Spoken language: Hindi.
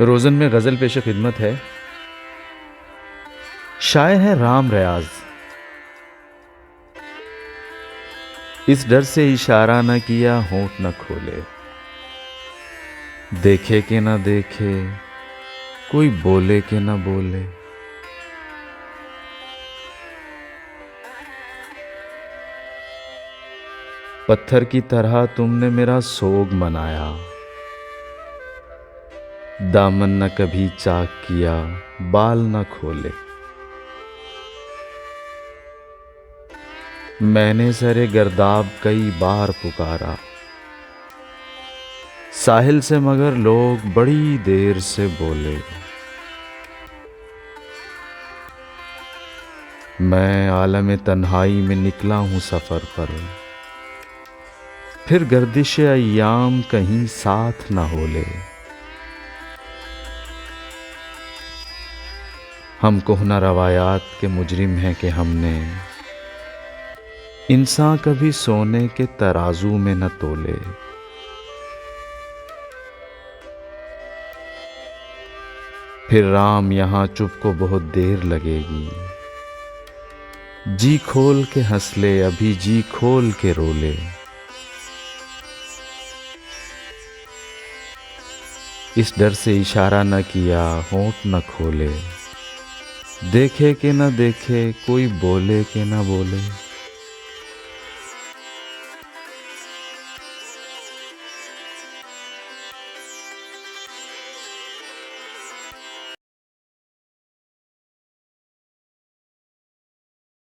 रोज़न में गज़ल पेश खिदमत है। शायर है राम रियाज। इस डर से इशारा न किया होंठ न खोले, देखे कि न देखे कोई बोले कि न बोले। पत्थर की तरह तुमने मेरा सोग मनाया, दामन न कभी चाक किया बाल न खोले। मैंने सरे गर्दाब कई बार पुकारा साहिल से, मगर लोग बड़ी देर से बोले। मैं आलम तन्हाई में निकला हूं सफर पर, फिर गर्दिश अय्याम कहीं साथ न होले। हम कोहना रवायात के मुजरिम हैं कि हमने इंसान कभी सोने के तराजू में न तोले। फिर राम यहां चुप को बहुत देर लगेगी, जी खोल के हंस ले अभी जी खोल के रोले। इस डर से इशारा न किया होंठ न खोले, देखे कि न देखे कोई बोले कि न बोले।